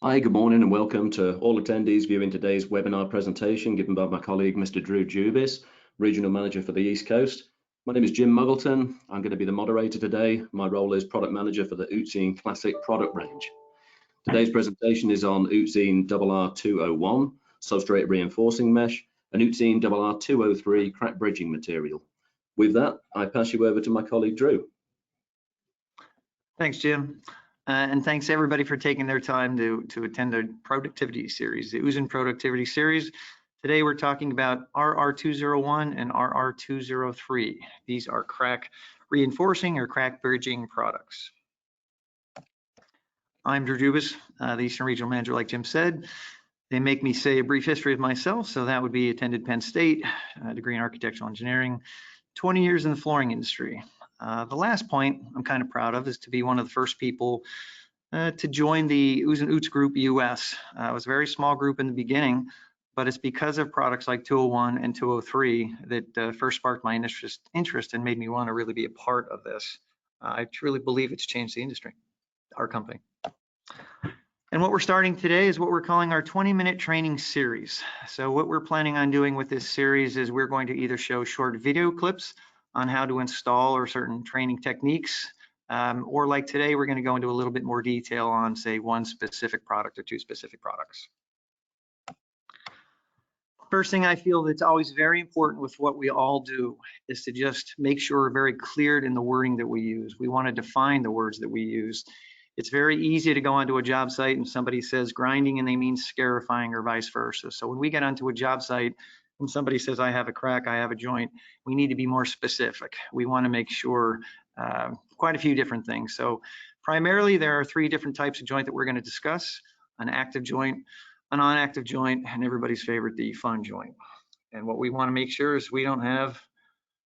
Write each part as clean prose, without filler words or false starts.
Hi, good morning and welcome to all attendees viewing today's webinar presentation given by my colleague, Mr. Drew Jubis, Regional Manager for the East Coast. My name is Jim Muggleton. I'm going to be the moderator today. My role is Product Manager for the Uzin Classic product range. Today's presentation is on Uzin Rr201, substrate reinforcing mesh, and Uzin Rr203 crack bridging material. With that, I pass you over to my colleague, Drew. Thanks, Jim. And thanks everybody for taking their time to attend the productivity series, the Uzin productivity series. Today we're talking about Rr201 and Rr203. These are crack reinforcing or crack bridging products. I'm Drew Jubis, the Eastern Regional Manager, like Jim said. They make me say a brief history of myself, so that would be attended Penn State, degree in architectural engineering, 20 years in the flooring industry. The last point I'm kind of proud of is to be one of the first people to join the Uzin Uts Group US. It was a very small group in the beginning, but it's because of products like 201 and 203 that first sparked my interest and made me want to really be a part of this. I truly believe it's changed the industry, our company. And what we're starting today is what we're calling our 20-minute training series. So what we're planning on doing with this series is we're going to either show short video clips on how to install or certain training techniques, or like today, we're going to go into a little bit more detail on, say, one specific product or two specific products. First thing I feel that's always very important with what we all do is to just make sure we're very clear in the wording that we use. We want to define the words that we use. It's very easy to go onto a job site and somebody says grinding and they mean scarifying or vice versa. So when we get onto a job site, when somebody says, I have a crack, I have a joint, we need to be more specific. We want to make sure quite a few different things. So primarily there are three different types of joint that we're going to discuss: an active joint, a non-active joint, and everybody's favorite, the fun joint. And what we want to make sure is we don't have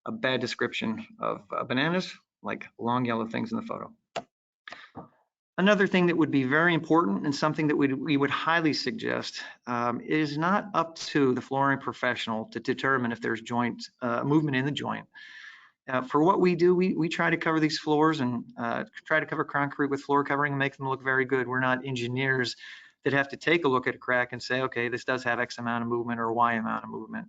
a bad description of bananas, like long yellow things in the photo. Another thing that would be very important and something that we would highly suggest is not up to the flooring professional to determine if there's joint movement in the joint. For what we do, we try to cover these floors and try to cover concrete with floor covering and make them look very good. We're not engineers that have to take a look at a crack and say, okay, this does have X amount of movement or Y amount of movement.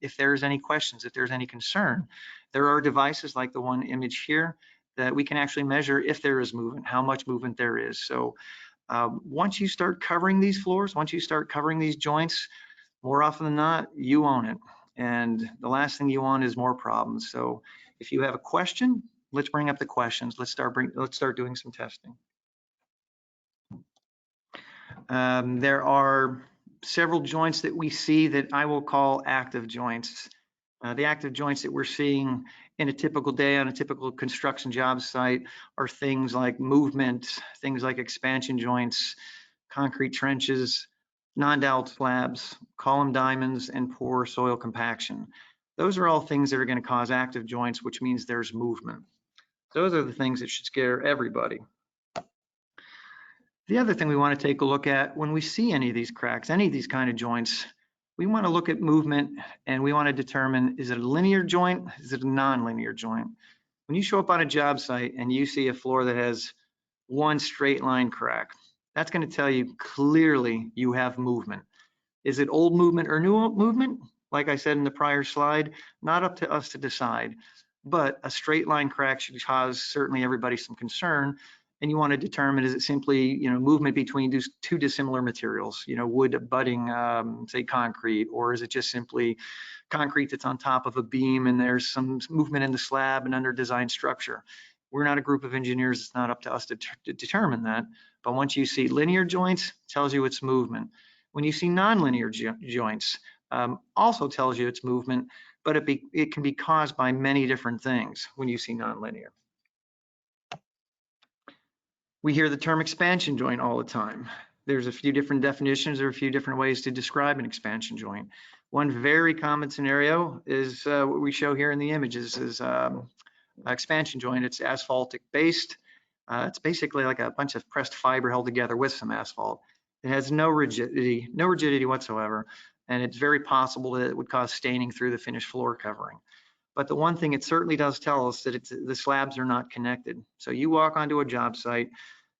If there's any questions, if there's any concern, there are devices like the one image here that we can actually measure if there is movement, how much movement there is. So once you start covering these floors, once you start covering these joints, more often than not, you own it. And the last thing you want is more problems. So if you have a question, let's bring up the questions. Let's start doing some testing. There are several joints that we see that I will call active joints. The active joints that we're seeing in a typical day on a typical construction job site are things like movement, things like expansion joints, concrete trenches, non-dowel slabs, column diamonds, and poor soil compaction. Those are all things that are going to cause active joints, which means there's movement. Those are the things that should scare everybody. The other thing we want to take a look at when we see any of these cracks, any of these kind of joints, we want to look at movement and we want to determine, is it a linear joint? Is it a non-linear joint? When you show up on a job site and you see a floor that has one straight line crack, that's going to tell you clearly you have movement. Is it old movement or new movement? Like I said in the prior slide, not up to us to decide, but a straight line crack should cause certainly everybody some concern. And you want to determine, is it simply, movement between two dissimilar materials, wood abutting, say, concrete, or is it just simply concrete that's on top of a beam and there's some movement in the slab and under design structure? We're not a group of engineers. It's not up to us to determine that. But once you see linear joints, it tells you it's movement. When you see nonlinear joints, also tells you it's movement, but it can be caused by many different things when you see nonlinear. We hear the term expansion joint all the time. There's a few different definitions or a few different ways to describe an expansion joint. One very common scenario is what we show here in the images is expansion joint. It's asphaltic based. It's basically like a bunch of pressed fiber held together with some asphalt. It has no rigidity whatsoever, and it's very possible that it would cause staining through the finished floor covering. But the one thing it certainly does tell us that the slabs are not connected. So you walk onto a job site,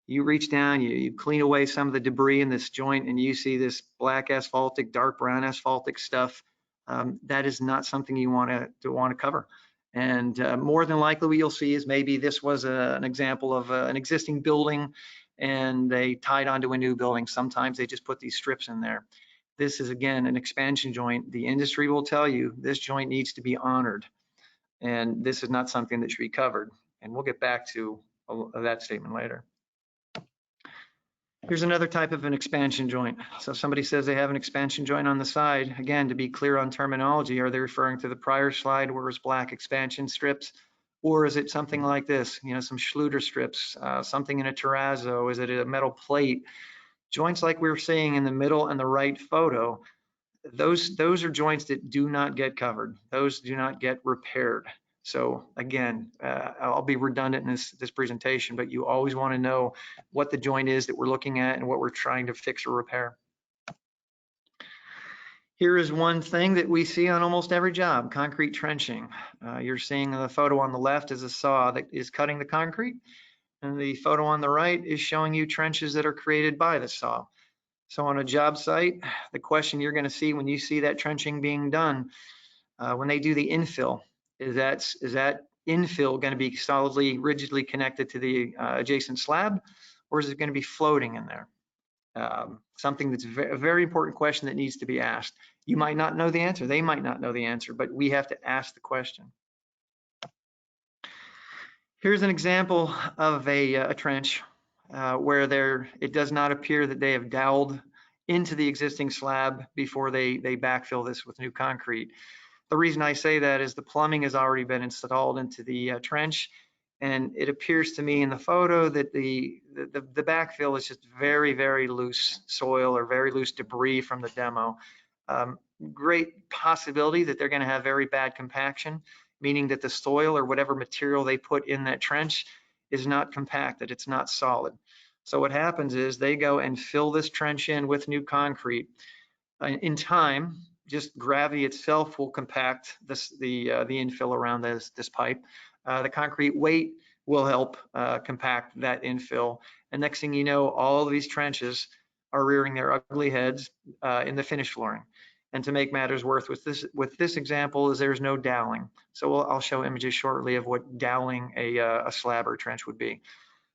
You reach down, you clean away some of the debris in this joint, and you see this black asphaltic, dark brown asphaltic stuff. That is not something you want to cover. And more than likely, what you'll see is maybe this was an example of an existing building, and they tied onto a new building. Sometimes they just put these strips in there. This is, again, an expansion joint. The industry will tell you this joint needs to be honored, and this is not something that should be covered. And we'll get back to that statement later. Here's another type of an expansion joint. So if somebody says they have an expansion joint on the side, again, to be clear on terminology, are they referring to the prior slide where it's black expansion strips? Or is it something like this, you know, some Schluter strips, something in a terrazzo? Is it a metal plate? Joints like we were seeing in the middle and the right photo, those are joints that do not get covered. Those do not get repaired. So again, I'll be redundant in this presentation, but you always want to know what the joint is that we're looking at and what we're trying to fix or repair. Here is one thing that we see on almost every job: concrete trenching. You're seeing the photo on the left is a saw that is cutting the concrete, and the photo on the right is showing you trenches that are created by the saw. So on a job site, the question you're going to see when you see that trenching being done, when they do the infill, is that infill going to be solidly, rigidly connected to the adjacent slab, or is it going to be floating in there? Something that's a very important question that needs to be asked. You might not know the answer, they might not know the answer, but we have to ask the question. Here's an example of a trench where it does not appear that they have doweled into the existing slab before they backfill this with new concrete. The reason I say that is the plumbing has already been installed into the trench, and it appears to me in the photo that the backfill is just very, very loose soil or very loose debris from the demo. Great possibility that they're going to have very bad compaction, meaning that the soil or whatever material they put in that trench is not compacted, it's not solid. So what happens is they go and fill this trench in with new concrete. In time, just gravity itself will compact the infill around this pipe. The concrete weight will help compact that infill. And next thing you know, all of these trenches are rearing their ugly heads in the finished flooring. And to make matters worse with this example is there's no doweling. So I'll show images shortly of what doweling a slab or trench would be.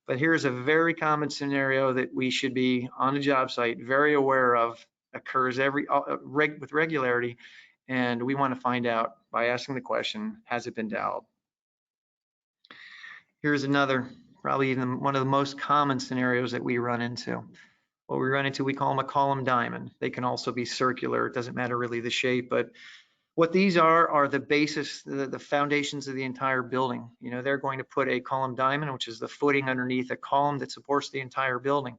But here's a very common scenario that we should be on a job site very aware of, occurs with regularity, and we want to find out by asking the question, has it been doweled? Here's another, probably even one of the most common scenarios that we run into. What we run into, we call them a column diamond. They can also be circular. It doesn't matter really the shape, but what these are the basis, the foundations of the entire building. You know, they're going to put a column diamond, which is the footing underneath a column that supports the entire building.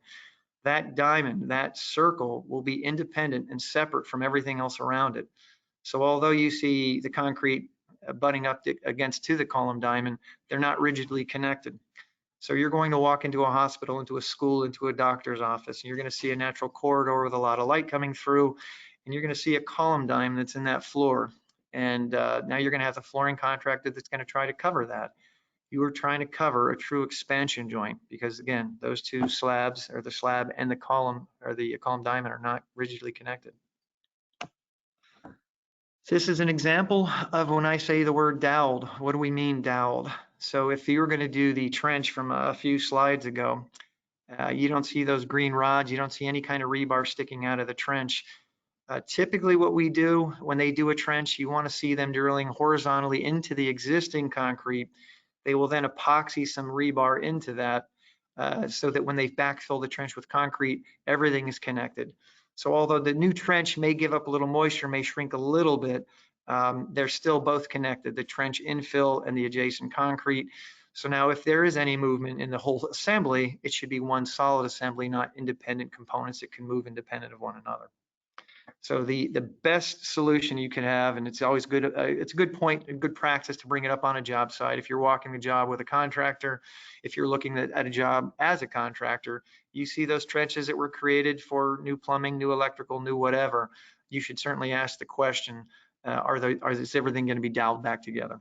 That diamond, that circle, will be independent and separate from everything else around it. So although you see the concrete butting up against the column diamond, they're not rigidly connected. So you're going to walk into a hospital, into a school, into a doctor's office, and you're going to see a natural corridor with a lot of light coming through, and you're going to see a column diamond that's in that floor. And now you're going to have the flooring contractor that's going to try to cover that. You are trying to cover a true expansion joint because, again, those two slabs, or the slab and the column, or the column diamond, are not rigidly connected. This is an example of when I say the word doweled. What do we mean doweled? So if you were going to do the trench from a few slides ago, you don't see those green rods, you don't see any kind of rebar sticking out of the trench. Typically what we do when they do a trench, you want to see them drilling horizontally into the existing concrete. They will then epoxy some rebar into that so that when they backfill the trench with concrete, everything is connected. So although the new trench may give up a little moisture, may shrink a little bit, they're still both connected, the trench infill and the adjacent concrete. So now if there is any movement in the whole assembly, it should be one solid assembly, not independent components that can move independent of one another. So the best solution you can have, and it's always good, it's a good point, a good practice to bring it up on a job site. If you're walking the job with a contractor, if you're looking at a job as a contractor, you see those trenches that were created for new plumbing, new electrical, new whatever, you should certainly ask the question, is everything going to be doweled back together?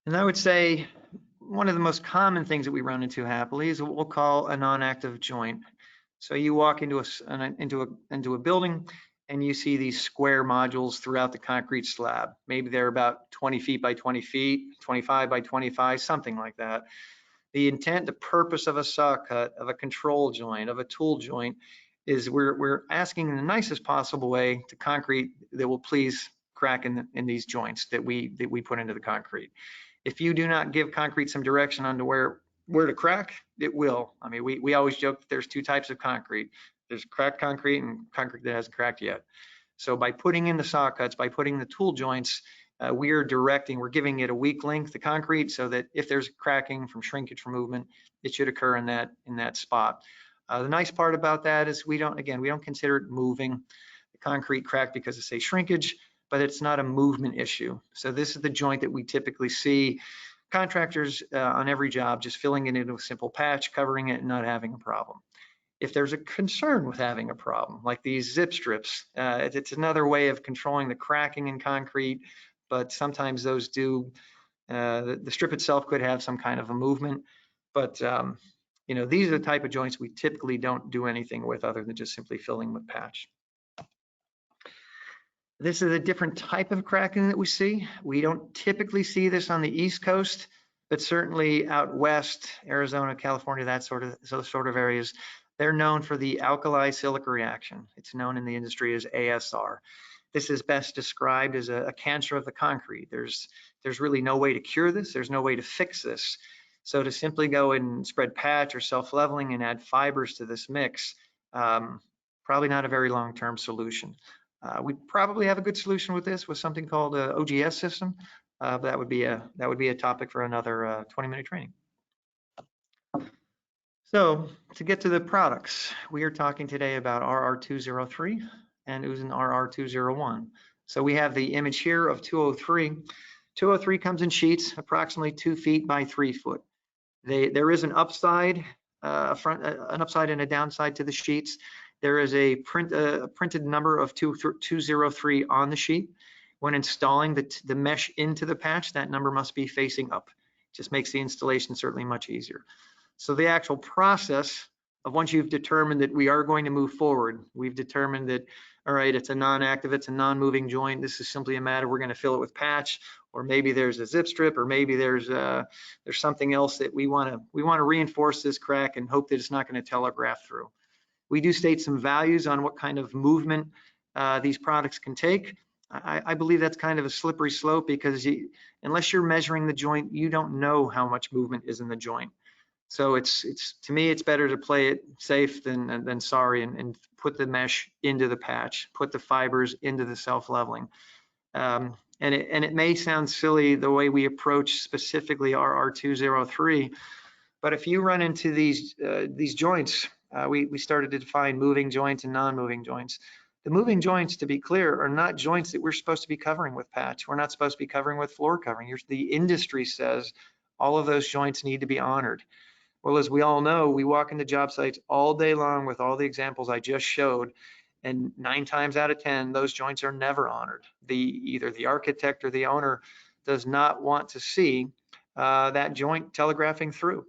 And I would say one of the most common things that we run into happily is what we'll call a non-active joint. So you walk into a building and you see these square modules throughout the concrete slab. Maybe they're about 20 feet by 20 feet, 25 by 25, something like that. The intent, the purpose of a saw cut, of a control joint, of a tool joint is we're asking in the nicest possible way to concrete that will please crack in these joints that we put into the concrete. If you do not give concrete some direction on to where to crack, it will. I mean, we always joke that there's two types of concrete. There's cracked concrete and concrete that hasn't cracked yet. So by putting in the saw cuts, by putting the tool joints, we're giving it a weak link, the concrete, so that if there's cracking from shrinkage from movement, it should occur in that spot. The nice part about that is we don't consider it moving. The concrete crack because of, say, shrinkage, but it's not a movement issue. So this is the joint that we typically see contractors on every job just filling it into a simple patch, covering it, and not having a problem. If there's a concern with having a problem, like these zip strips, it's another way of controlling the cracking in concrete, but sometimes those do, the strip itself could have some kind of a movement, but these are the type of joints we typically don't do anything with other than just simply filling with patch. This is a different type of cracking that we see. We don't typically see this on the East Coast, but certainly out west, Arizona, California, those sort of areas, they're known for the alkali silica reaction. It's known in the industry as ASR. This is best described as a cancer of the concrete. There's really no way to cure this. There's no way to fix this. So to simply go and spread patch or self-leveling and add fibers to this mix, probably not a very long-term solution. We probably have a good solution with this with something called an OGS system. But that would be a topic for another 20-minute training. So to get to the products, we are talking today about RR203 and Uzin RR201. So we have the image here of 203. 203 comes in sheets approximately 2 feet by 3 foot. There is an upside, an upside and a downside to the sheets. There is a printed number of 203 on the sheet. When installing the mesh into the patch, that number must be facing up. It just makes the installation certainly much easier. So the actual process of once you've determined that we are going to move forward, we've determined that, all right, it's a non-active, it's a non-moving joint. This is simply a matter, we're going to fill it with patch, or maybe there's a zip strip, or maybe there's something else that we want to reinforce this crack and hope that it's not going to telegraph through. We do state some values on what kind of movement these products can take. I believe that's kind of a slippery slope because unless you're measuring the joint, you don't know how much movement is in the joint. So to me, it's better to play it safe than sorry and put the mesh into the patch, put the fibers into the self-leveling. And it may sound silly the way we approach specifically RR203, but if you run into these joints, we started to define moving joints and non-moving joints. The moving joints, to be clear, are not joints that we're supposed to be covering with patch. We're not supposed to be covering with floor covering. The industry says all of those joints need to be honored. Well, as we all know, we walk into job sites all day long with all the examples I just showed, and 9 times out of 10, those joints are never honored. Either the architect or the owner does not want to see that joint telegraphing through.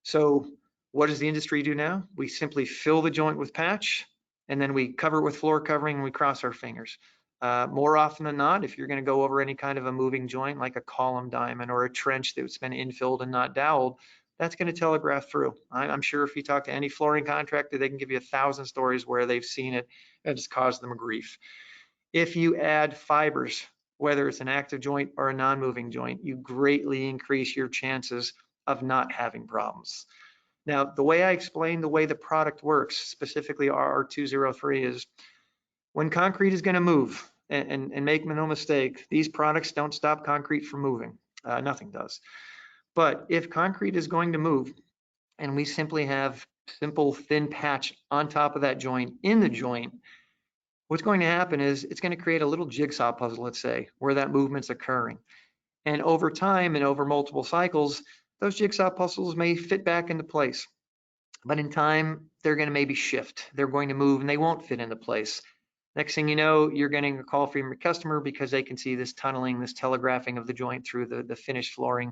So what does the industry do now? We simply fill the joint with patch, and then we cover it with floor covering, and we cross our fingers. More often than not, if you're going to go over any kind of a moving joint, like a column diamond or a trench that's been infilled and not doweled, that's going to telegraph through. I'm sure if you talk to any flooring contractor, they can give you 1,000 stories where they've seen it and it's caused them a grief. If you add fibers, whether it's an active joint or a non-moving joint, you greatly increase your chances of not having problems. Now, the way I explain the way the product works, specifically RR203, is when concrete is going to move, and make no mistake, these products don't stop concrete from moving. Nothing does. But if concrete is going to move and we simply have simple thin patch on top of that joint in the joint, what's going to happen is it's going to create a little jigsaw puzzle, let's say, where that movement's occurring. And over time and over multiple cycles, those jigsaw puzzles may fit back into place. But in time, they're going to maybe shift. They're going to move and they won't fit into place. Next thing you know, you're getting a call from your customer because they can see this tunneling, this telegraphing of the joint through the finished flooring.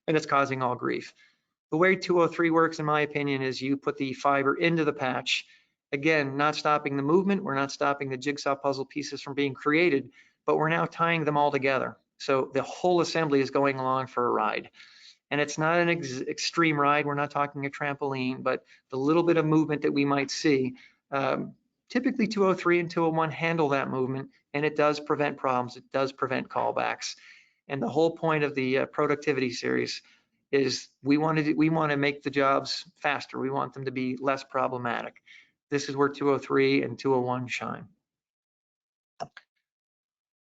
and it's causing all grief. The way 203 works, in my opinion, is you put the fiber into the patch. Again, not stopping the movement. We're not stopping the jigsaw puzzle pieces from being created, but we're now tying them all together. So the whole assembly is going along for a ride. And it's not an extreme ride. We're not talking a trampoline, but the little bit of movement that we might see, typically 203 and 201 handle that movement, and it does prevent problems. It does prevent callbacks. And the whole point of the productivity series is we want to make the jobs faster. We want them to be less problematic. This is where 203 and 201 shine.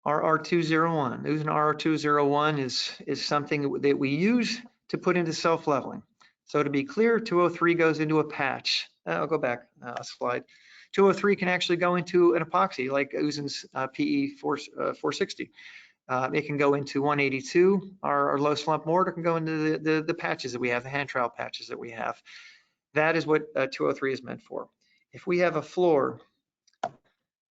RR201. Uzin RR201 is something that we use to put into self-leveling. So to be clear, 203 goes into a patch. I'll go back a slide. 203 can actually go into an epoxy like Uzin's PE 460. It can go into 182, our low slump mortar can go into the patches that we have, the hand trowel patches that we have. That is what 203 is meant for. If we have a floor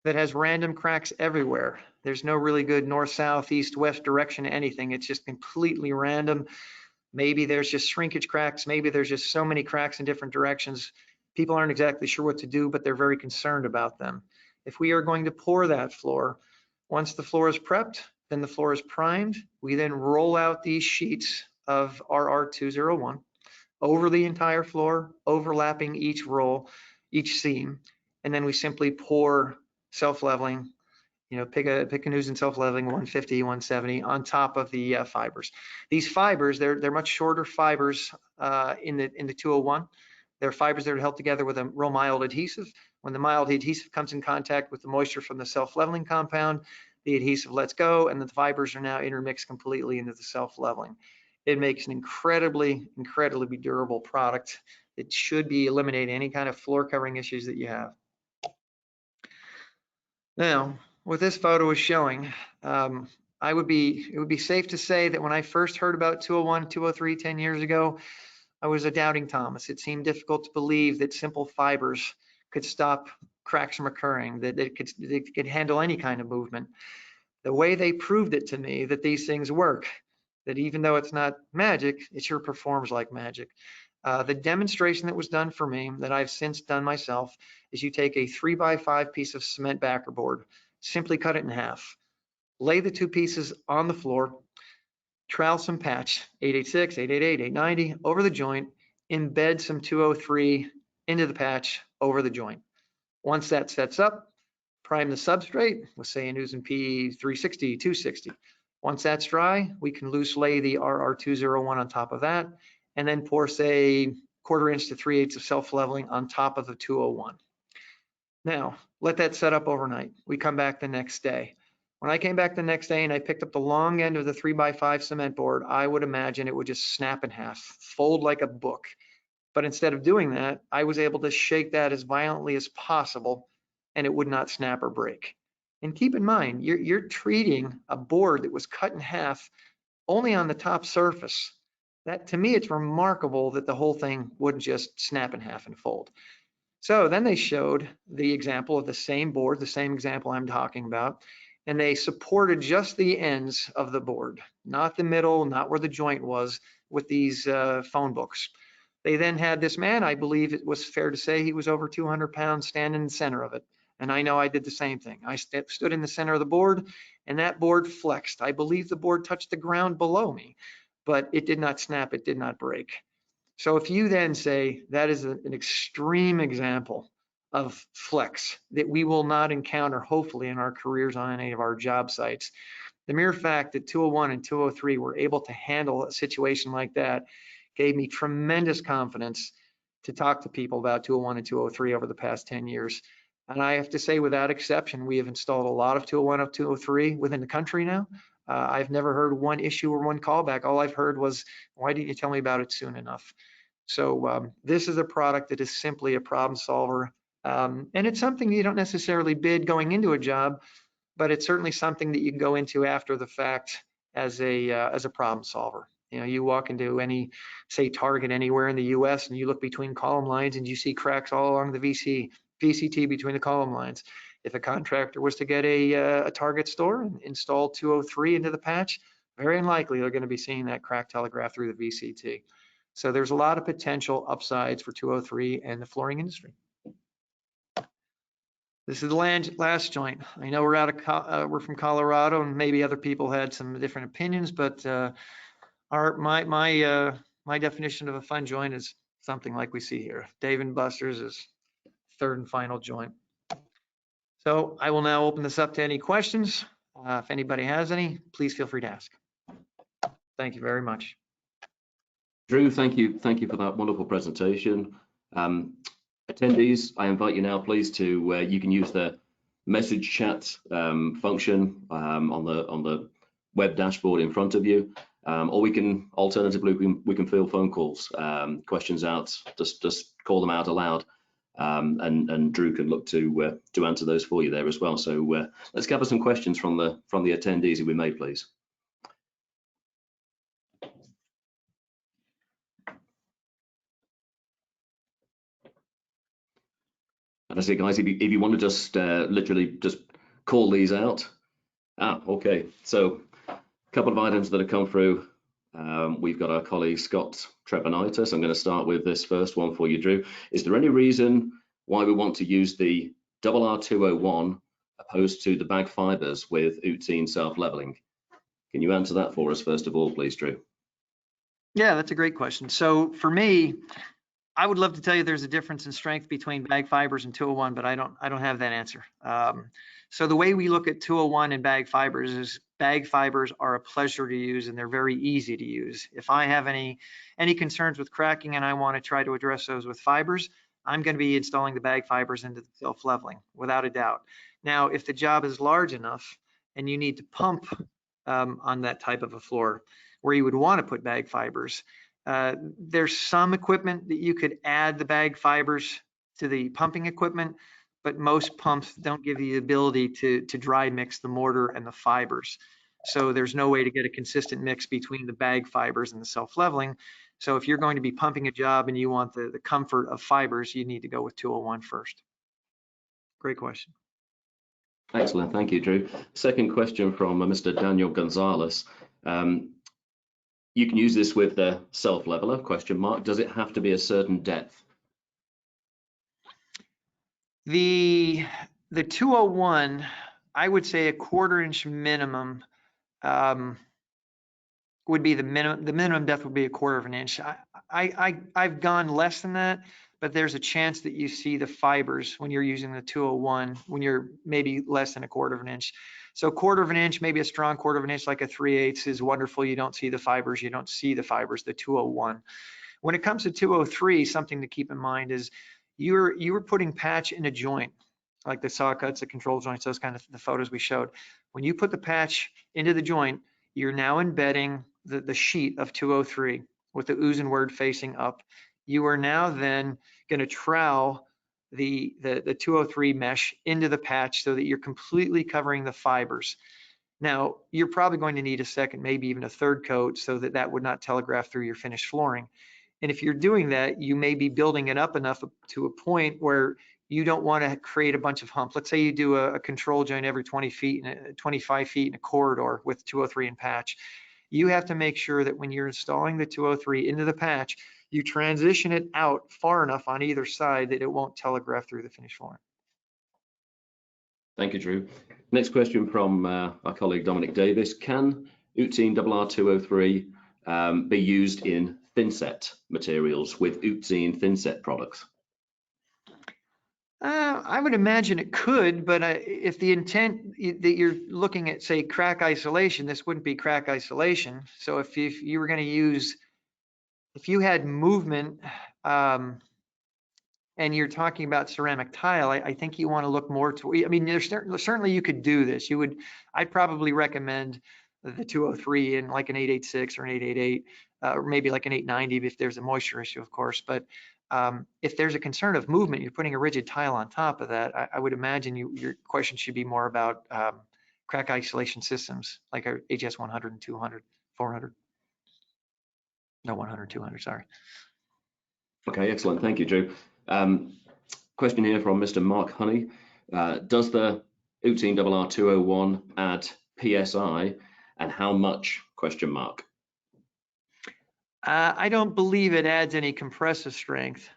that has random cracks everywhere, there's no really good north, south, east, west direction, anything. It's just completely random. Maybe there's just shrinkage cracks. Maybe there's just so many cracks in different directions. People aren't exactly sure what to do, but they're very concerned about them. If we are going to pour that floor, once the floor is prepped, then the floor is primed. We then roll out these sheets of RR201 over the entire floor, overlapping each roll, each seam, and then we simply pour self-leveling, pick an Uzin self-leveling 150, 170 on top of the fibers. These fibers, they're much shorter fibers in the 201. They're fibers that are held together with a real mild adhesive. When the mild adhesive comes in contact with the moisture from the self-leveling compound, the adhesive lets go, and the fibers are now intermixed completely into the self-leveling. It makes an incredibly, incredibly durable product. It should be eliminating any kind of floor covering issues that you have. Now, what this photo is showing, it would be safe to say that when I first heard about 201, 203 10 years ago, I was a doubting Thomas. It seemed difficult to believe that simple fibers could stop cracks from occurring, that it could handle any kind of movement. The way they proved it to me that these things work, that even though it's not magic, it sure performs like magic. The demonstration that was done for me, that I've since done myself, is you take a 3x5 piece of cement backer board, simply cut it in half, lay the two pieces on the floor, trowel some patch, 886, 888, 890, over the joint, embed some 203 into the patch over the joint. Once that sets up, prime the substrate, let's say an Uzin PE 360, 260. Once that's dry, we can loose lay the RR201 on top of that, and then pour, say, 1/4 inch to 3/8 of self-leveling on top of the 201. Now, let that set up overnight. We come back the next day. When I came back the next day and I picked up the long end of the 3x5 cement board, I would imagine it would just snap in half, fold like a book. But instead of doing that, I was able to shake that as violently as possible, and it would not snap or break. And keep in mind, you're treating a board that was cut in half only on the top surface. That, to me, it's remarkable that the whole thing wouldn't just snap in half and fold. So then they showed the example of the same board, the same example I'm talking about, and they supported just the ends of the board, not the middle, not where the joint was, with these phone books. They then had this man, I believe it was fair to say he was over 200 pounds, stand in the center of it. And I know I did the same thing. I stood in the center of the board, and that board flexed. I believe the board touched the ground below me, but it did not snap, it did not break. So if you then say that is an extreme example of flex that we will not encounter, hopefully, in our careers on any of our job sites, the mere fact that 201 and 203 were able to handle a situation like that gave me tremendous confidence to talk to people about 201 and 203 over the past 10 years. And I have to say, without exception, we have installed a lot of 201 and 203 within the country now. I've never heard one issue or one callback. All I've heard was, why didn't you tell me about it soon enough? So this is a product that is simply a problem solver. And it's something you don't necessarily bid going into a job, but it's certainly something that you can go into after the fact as a problem solver. You walk into any, say, Target anywhere in the US, and you look between column lines and you see cracks all along the VCT between the column lines. If a contractor was to get a Target store and install 203 into the patch, very unlikely they're going to be seeing that crack telegraph through the VCT. So there's a lot of potential upsides for 203 and the flooring industry. This is the last joint. I know we're from Colorado, and maybe other people had some different opinions, but my definition of a fun joint is something like we see here. Dave & Buster's is third and final joint. So I will now open this up to any questions. If anybody has any, please feel free to ask. Thank you very much. Drew, thank you for that wonderful presentation. Attendees, I invite you now, please, to you can use the message chat function on the web dashboard in front of you, or we can alternatively we can field phone calls, questions out, just call them out aloud, and Drew can look to answer those for you there as well. So let's gather some questions from the attendees if we may, please. And I say, guys, if you want to just literally just call these out. Okay. So a couple of items that have come through. We've got our colleague Scott Trepanitis. I'm going to start with this first one for you, Drew. Is there any reason why we want to use the RR201 opposed to the bag fibers with Uzin self-leveling? Can you answer that for us first of all, please, Drew? Yeah, that's a great question. So for me, I would love to tell you there's a difference in strength between bag fibers and 201, but I don't have that answer. So the way we look at 201 and bag fibers is bag fibers are a pleasure to use and they're very easy to use. If I have any concerns with cracking and I want to try to address those with fibers, I'm going to be installing the bag fibers into the self-leveling without a doubt. Now, if the job is large enough and you need to pump on that type of a floor where you would want to put bag fibers, there's some equipment that you could add the bag fibers to the pumping equipment, but most pumps don't give you the ability to dry mix the mortar and the fibers. So there's no way to get a consistent mix between the bag fibers and the self-leveling. So if you're going to be pumping a job and you want the comfort of fibers, you need to go with 201 first. Great question. Excellent, thank you, Drew. Second question from Mr. Daniel Gonzalez. You can use this with the self-leveler, question mark. Does it have to be a certain depth? The 201, I would say a 1/4 inch minimum would be the minimum. The minimum depth would be a 1/4 of an inch. I've gone less than that, but there's a chance that you see the fibers when you're using the 201 when you're maybe less than a 1/4 of an inch. So 1/4 of an inch, maybe a strong 1/4 of an inch, like a 3/8 is wonderful. You don't see the fibers. You don't see the fibers, the 201. When it comes to 203, something to keep in mind is you were putting patch in a joint, like the saw cuts, the control joints, those kind of the photos we showed. When you put the patch into the joint, you're now embedding the sheet of 203 with the Uzin Rr facing up. You are now then going to trowel the 203 mesh into the patch so that you're completely covering the fibers. Now, you're probably going to need a second, maybe even a third coat so that that would not telegraph through your finished flooring. And if you're doing that, you may be building it up enough to a point where you don't want to create a bunch of hump. Let's say you do a control joint every 20 feet and 25 feet in a corridor with 203 and patch. You have to make sure that when you're installing the 203 into the patch, you transition it out far enough on either side that it won't telegraph through the finished flooring. Thank you, Drew. Next question from our colleague Dominic Davis. Can Uzin RR203 be used in thinset materials with Uzin thinset products? I would imagine it could, but if the intent that you're looking at, say, crack isolation, this wouldn't be crack isolation. So if you were going to use, if you had movement and you're talking about ceramic tile, I think you want to look more to, I mean, there's certainly you could do this. I'd probably recommend the 203 in like an 886 or an 888, or maybe like an 890 if there's a moisture issue, of course. But if there's a concern of movement, you're putting a rigid tile on top of that, I would imagine your question should be more about crack isolation systems like our HS 100 and 200, 400. No, 100, 200, sorry. Okay, excellent. Thank you, Drew. Question here from Mr. Mark Honey. Does the Uzin RR201 add PSI and how much, question mark? I don't believe it adds any compressive strength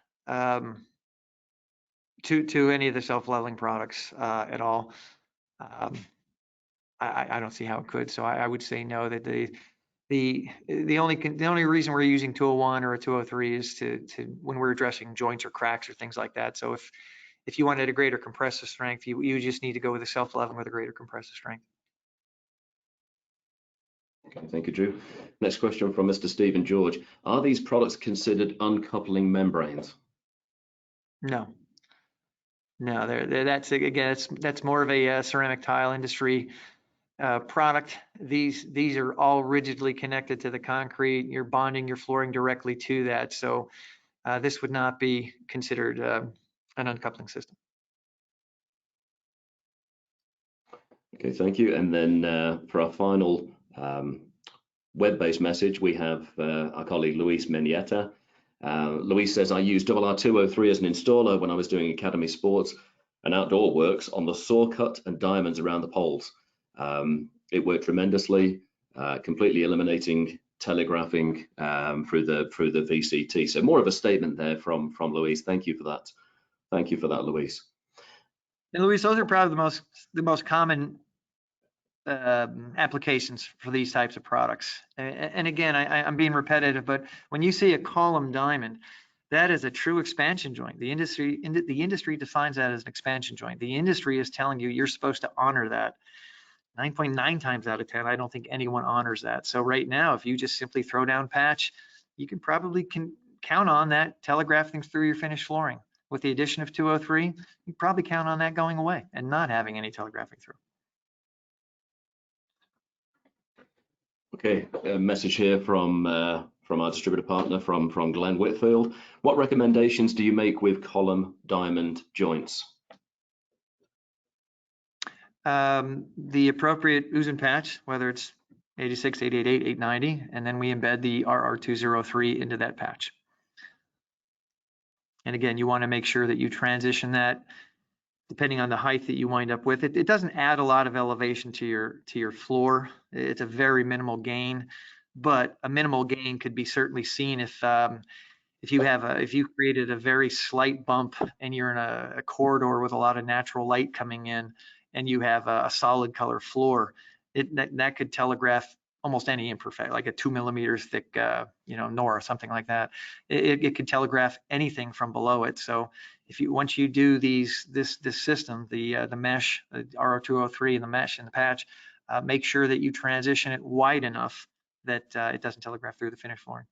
to any of the self-leveling products at all. I don't see how it could. So I would say no. That the only reason we're using 201 or a 203 is to when we're addressing joints or cracks or things like that. So if you wanted a greater compressive strength, you just need to go with a self-leveling with a greater compressive strength. Okay, thank you, Drew. Next question from Mr. Stephen George. Are these products considered uncoupling membranes? No. No, that's again, that's more of a ceramic tile industry product. These are all rigidly connected to the concrete. You're bonding your flooring directly to that. So this would not be considered an uncoupling system. Okay, thank you. And then for our final web-based message, we have our colleague Luis Mendieta. Luis says, I used RR203 as an installer when I was doing academy sports and outdoor works on the saw cut and diamonds around the poles. It worked tremendously, completely eliminating telegraphing through the VCT. So more of a statement there from Luis. Thank you for that. Thank you for that, Luis. And Luis, those are probably the most common applications for these types of products. And again, I'm being repetitive, but when you see a column diamond, that is a true expansion joint. The industry defines that as an expansion joint. The industry is telling you you're supposed to honor that. 9.9 times out of 10, I don't think anyone honors that. So right now, if you just simply throw down patch, you can probably count on that telegraphing through your finished flooring. With the addition of 203, you probably count on that going away and not having any telegraphing through. Okay, a message here from our distributor partner from Glenn Whitfield. What recommendations do you make with column diamond joints? The appropriate Uzin patch, whether it's 86, 888, 890, and then we embed the RR203 into that patch. And again, you want to make sure that you transition that depending on the height that you wind up with. It doesn't add a lot of elevation to your floor. It's a very minimal gain, but a minimal gain could be certainly seen if you created a very slight bump and you're in a corridor with a lot of natural light coming in, and you have a solid color floor, that could telegraph almost any imperfect, like a 2 millimeters thick, Nor or something like that. It could telegraph anything from below it. So once you do this system, the mesh, the RR203 and the mesh and the patch, make sure that you transition it wide enough that it doesn't telegraph through the finished flooring.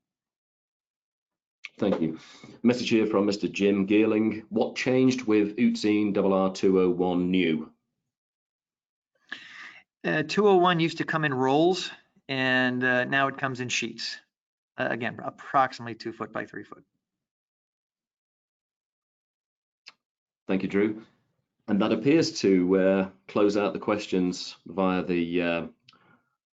Thank you. Message here from Mr. Jim Geerling. What changed with Uzin RR201 new? 201 used to come in rolls, and now it comes in sheets. Again, approximately 2 foot by 3 foot. Thank you, Drew. And that appears to close out the questions via the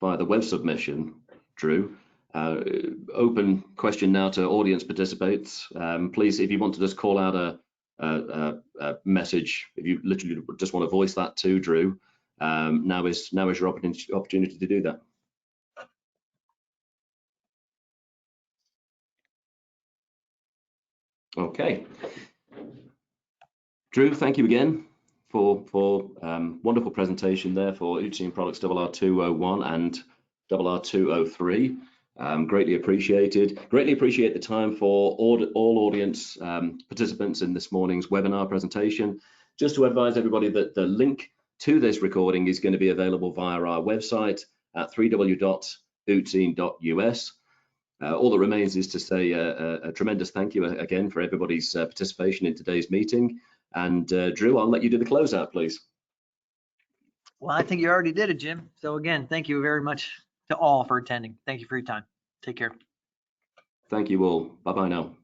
web submission, Drew. Open question now to audience participants. Please, if you want to just call out a message, if you literally just want to voice that to Drew, now is your opportunity to do that. Okay. Drew, thank you again for wonderful presentation there for Uzin products RR201 and RR203. Greatly appreciated. Greatly appreciate the time for all audience participants in this morning's webinar presentation. Just to advise everybody that the link to this recording is going to be available via our website at www.uzin.us. All that remains is to say a tremendous thank you again for everybody's participation in today's meeting. And Drew, I'll let you do the closeout, please. Well, I think you already did it, Jim. So again, thank you very much to all for attending. Thank you for your time. Take care. Thank you all. Bye-bye now.